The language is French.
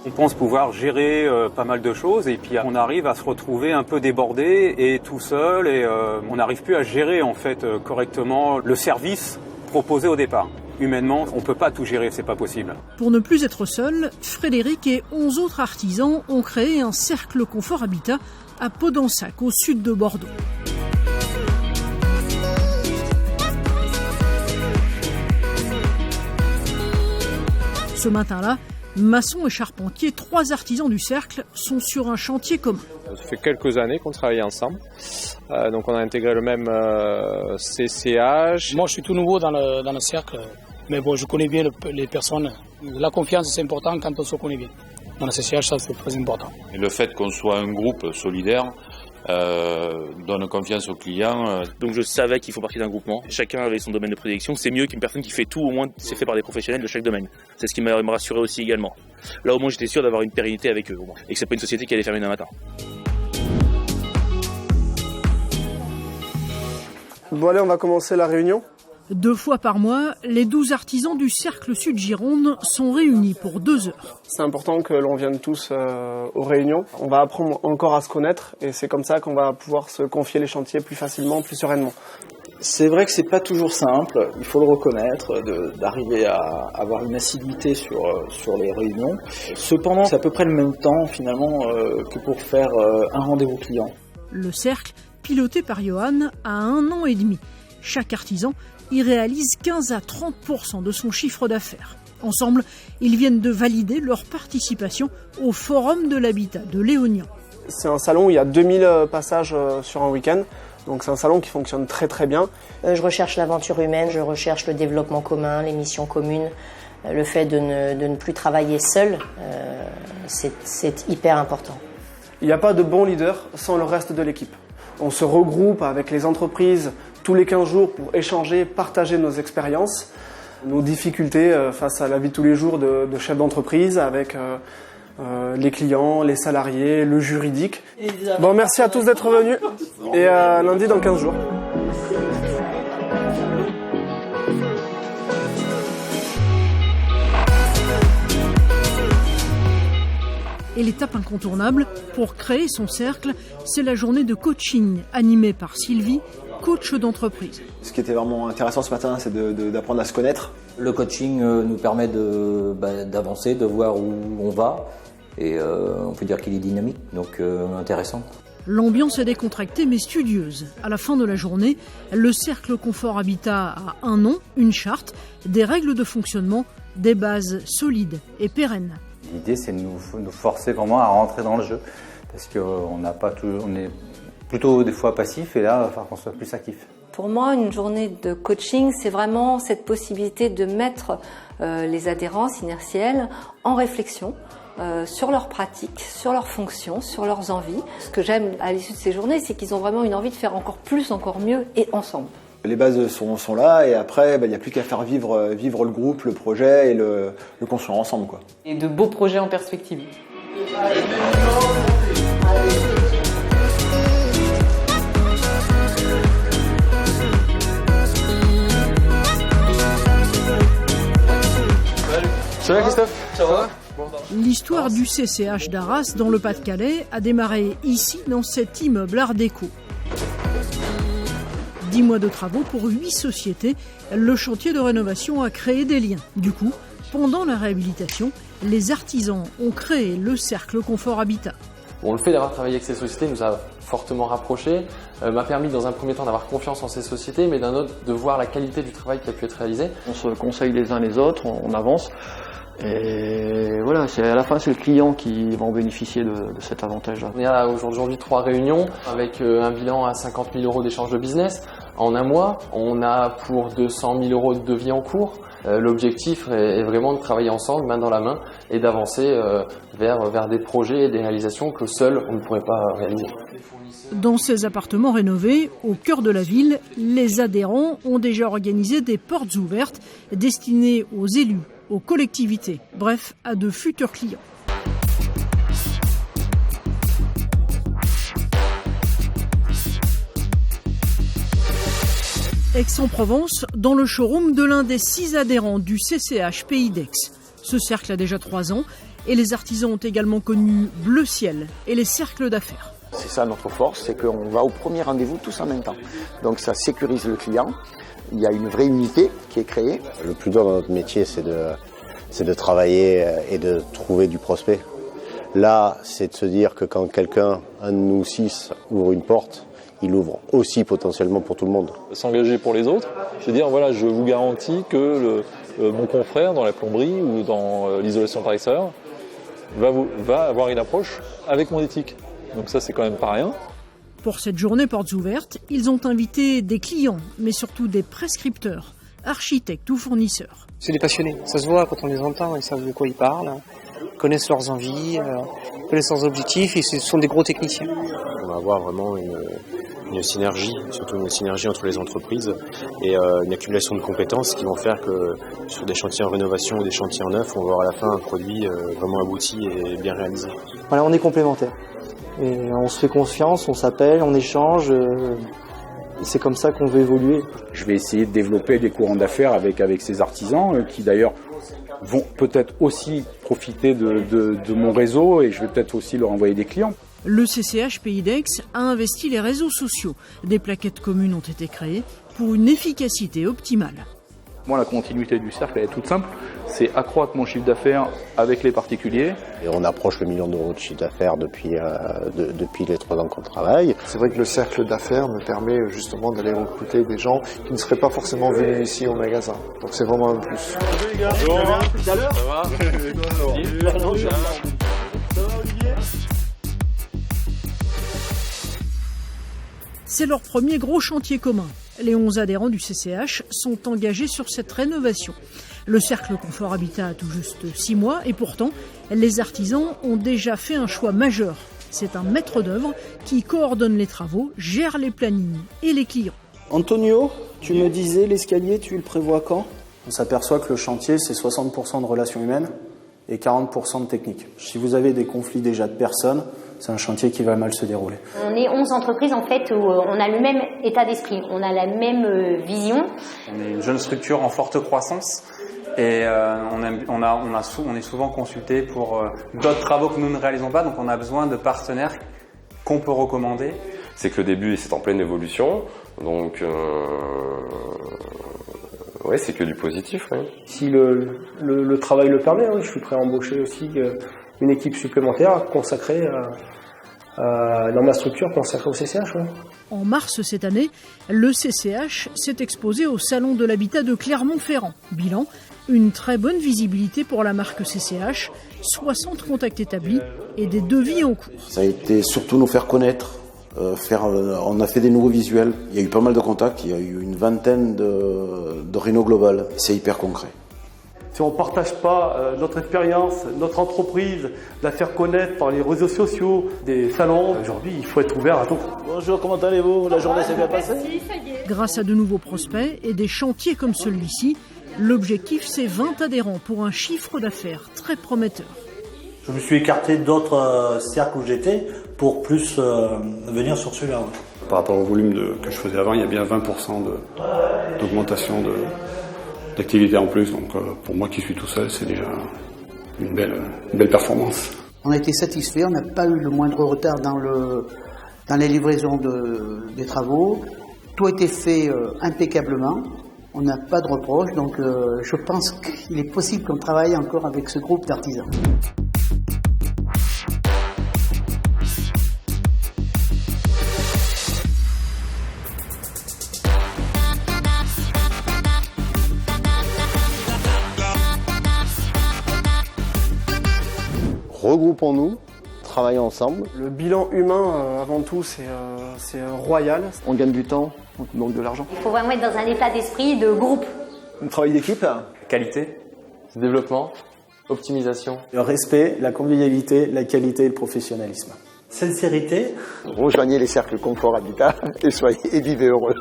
On pense pouvoir gérer pas mal de choses et puis on arrive à se retrouver un peu débordé et tout seul et on n'arrive plus à gérer en fait correctement le service proposé au départ. Humainement, on ne peut pas tout gérer, c'est pas possible. Pour ne plus être seul, Frédéric et 11 autres artisans ont créé un cercle confort habitat à Podensac, au sud de Bordeaux. Ce matin-là, maçons et charpentiers, 3 artisans du cercle, sont sur un chantier commun. Ça fait quelques années qu'on travaille ensemble. Donc on a intégré le même CCH. Moi je suis tout nouveau dans le cercle, mais bon, je connais bien les personnes. La confiance c'est important quand on se connaît bien. Dans le CCH, ça c'est très important. Et le fait qu'on soit un groupe solidaire donne confiance aux clients. Donc je savais qu'il faut partir d'un groupement. Chacun avait son domaine de prédilection. C'est mieux qu'une personne qui fait tout, au moins c'est fait par des professionnels de chaque domaine. C'est ce qui m'a rassuré aussi également. Là au moins j'étais sûr d'avoir une pérennité avec eux au moins. Et que c'est pas une société qui allait fermer d'un matin. Bon allez, on va commencer la réunion. 2 fois par mois, les 12 artisans du Cercle Sud Gironde sont réunis pour 2 heures. C'est important que l'on vienne tous aux réunions. On va apprendre encore à se connaître et c'est comme ça qu'on va pouvoir se confier les chantiers plus facilement, plus sereinement. C'est vrai que c'est pas toujours simple, il faut le reconnaître, d'arriver à avoir une assiduité sur les réunions. Cependant, c'est à peu près le même temps finalement que pour faire un rendez-vous client. Le cercle, piloté par Johan, a 1 an et demi. Chaque artisan y réalise 15 à 30% de son chiffre d'affaires. Ensemble, ils viennent de valider leur participation au Forum de l'Habitat de Léognan. C'est un salon où il y a 2000 passages sur un week-end. Donc c'est un salon qui fonctionne très très bien. Je recherche l'aventure humaine, je recherche le développement commun, les missions communes, le fait de ne plus travailler seul, c'est hyper important. Il n'y a pas de bon leader sans le reste de l'équipe. On se regroupe avec les entreprises tous les 15 jours pour échanger, partager nos expériences, nos difficultés face à la vie de tous les jours de chefs d'entreprise avec les clients, les salariés, le juridique. Bon, merci à tous d'être venus et lundi dans 15 jours. Et l'étape incontournable pour créer son cercle, c'est la journée de coaching animée par Sylvie, coach d'entreprise. Ce qui était vraiment intéressant ce matin, c'est d'apprendre à se connaître. Le coaching nous permet d'avancer, de voir où on va et on peut dire qu'il est dynamique, donc intéressant. L'ambiance est décontractée mais studieuse. À la fin de la journée, le Cercle Confort Habitat a un nom, une charte, des règles de fonctionnement, des bases solides et pérennes. L'idée, c'est de nous forcer vraiment à rentrer dans le jeu, parce qu'on est plutôt des fois passif, et là, il va falloir qu'on soit plus actif. Pour moi, une journée de coaching, c'est vraiment cette possibilité de mettre les adhérents inertiels en réflexion sur leurs pratiques, sur leurs fonctions, sur leurs envies. Ce que j'aime à l'issue de ces journées, c'est qu'ils ont vraiment une envie de faire encore plus, encore mieux et ensemble. Les bases sont là et après, il n'y a plus qu'à faire vivre le groupe, le projet et le construire ensemble, quoi. Et de beaux projets en perspective. Ça va Christophe ? Ça va ? L'histoire du CCH d'Arras dans le Pas-de-Calais a démarré ici, dans cet immeuble art déco. 10 mois de travaux pour 8 sociétés, le chantier de rénovation a créé des liens. Du coup, pendant la réhabilitation, les artisans ont créé le Cercle Confort Habitat. Bon, le fait d'avoir travaillé avec ces sociétés nous a fortement rapprochés, m'a permis dans un premier temps d'avoir confiance en ces sociétés, mais d'un autre de voir la qualité du travail qui a pu être réalisé. On se conseille les uns les autres, on avance. Et voilà, à la fin, c'est le client qui va en bénéficier de cet avantage-là. On est là aujourd'hui 3 réunions avec un bilan à 50 000 € d'échange de business. En un mois, on a pour 200 000 € de devis en cours. L'objectif est vraiment de travailler ensemble, main dans la main, et d'avancer vers des projets et des réalisations que seul on ne pourrait pas réaliser. Dans ces appartements rénovés, au cœur de la ville, les adhérents ont déjà organisé des portes ouvertes destinées aux élus, aux collectivités, bref, à de futurs clients. Aix-en-Provence, dans le showroom de l'un des 6 adhérents du CCH Pays d'Aix. Ce cercle a déjà 3 ans Et les artisans ont également connu Bleu Ciel et les cercles d'affaires. C'est ça notre force, c'est qu'on va au premier rendez-vous tous en même temps. Donc ça sécurise le client, il y a une vraie unité qui est créée. Le plus dur dans notre métier, c'est de travailler et de trouver du prospect. Là, c'est de se dire que quand quelqu'un, un de nous 6, ouvre une porte, il ouvre aussi potentiellement pour tout le monde. S'engager pour les autres, c'est dire voilà, je vous garantis que mon confrère dans la plomberie ou dans l'isolation par extérieur va avoir une approche avec mon éthique. Donc ça, c'est quand même pas rien. Pour cette journée portes ouvertes, ils ont invité des clients, mais surtout des prescripteurs, architectes ou fournisseurs. C'est des passionnés, ça se voit quand on les entend, ils savent de quoi ils parlent, ils connaissent leurs envies, connaissent leurs objectifs, et ce sont des gros techniciens. On va avoir vraiment une synergie, surtout une synergie entre les entreprises et une accumulation de compétences qui vont faire que sur des chantiers en rénovation ou des chantiers en neuf, on va avoir à la fin un produit vraiment abouti et bien réalisé. Voilà, on est complémentaires. Et on se fait confiance, on s'appelle, on échange. C'est comme ça qu'on veut évoluer. Je vais essayer de développer des courants d'affaires avec ces artisans qui d'ailleurs vont peut-être aussi profiter de mon réseau et je vais peut-être aussi leur envoyer des clients. Le CCH Pays d'Aix a investi les réseaux sociaux. Des plaquettes communes ont été créées pour une efficacité optimale. Moi, la continuité du cercle, elle est toute simple. C'est accroître mon chiffre d'affaires avec les particuliers. Et on approche le million d'euros de chiffre d'affaires depuis les 3 ans qu'on travaille. C'est vrai que le cercle d'affaires me permet justement d'aller recruter des gens qui ne seraient pas forcément venus ici au magasin. Donc c'est vraiment un plus. C'est leur premier gros chantier commun. Les 11 adhérents du CCH sont engagés sur cette rénovation. Le Cercle Confort Habitat a tout juste 6 mois et pourtant, les artisans ont déjà fait un choix majeur. C'est un maître d'œuvre qui coordonne les travaux, gère les plannings et les clients. Antonio, tu me disais l'escalier, tu le prévois quand ? On s'aperçoit que le chantier, c'est 60% de relations humaines et 40% de technique. Si vous avez des conflits déjà de personnes, c'est un chantier qui va mal se dérouler. On est 11 entreprises en fait où on a le même état d'esprit, on a la même vision. On est une jeune structure en forte croissance et on est souvent consulté pour d'autres travaux que nous ne réalisons pas, donc on a besoin de partenaires qu'on peut recommander. C'est que le début c'est en pleine évolution, donc ouais, c'est que du positif. Ouais. Si le travail le permet, je suis prêt à embaucher aussi une équipe supplémentaire consacrée dans ma structure, consacrée au CCH. Ouais. En mars cette année, le CCH s'est exposé au Salon de l'Habitat de Clermont-Ferrand. Bilan, une très bonne visibilité pour la marque CCH, 60 contacts établis et des devis en cours. Ça a été surtout nous faire connaître. On a fait des nouveaux visuels, il y a eu pas mal de contacts, il y a eu une vingtaine de réno global, c'est hyper concret. Si on ne partage pas notre expérience, notre entreprise, la faire connaître par les réseaux sociaux, des salons, aujourd'hui il faut être ouvert à tout. Bonjour, comment allez-vous ? La journée s'est bien passée ? Grâce à de nouveaux prospects et des chantiers comme celui-ci, l'objectif c'est 20 adhérents pour un chiffre d'affaires très prometteur. Je me suis écarté d'autres cercles où j'étais pour plus venir sur celui-là. Ouais. Par rapport au volume que je faisais avant, il y a bien 20% d'augmentation d'activité en plus. Donc pour moi qui suis tout seul, c'est déjà une belle performance. On a été satisfaits, on n'a pas eu le moindre retard dans les livraisons des travaux. Tout a été fait impeccablement. On n'a pas de reproches, donc je pense qu'il est possible qu'on travaille encore avec ce groupe d'artisans. Regroupons-nous, travaillons ensemble. Le bilan humain, avant tout, c'est royal. On gagne du temps, on manque de l'argent. Il faut vraiment être dans un état d'esprit de groupe. Un travail d'équipe. Qualité. Développement. Optimisation. Le respect, la convivialité, la qualité et le professionnalisme. Sincérité. Rejoignez les cercles Confort Habitat et vivez heureux.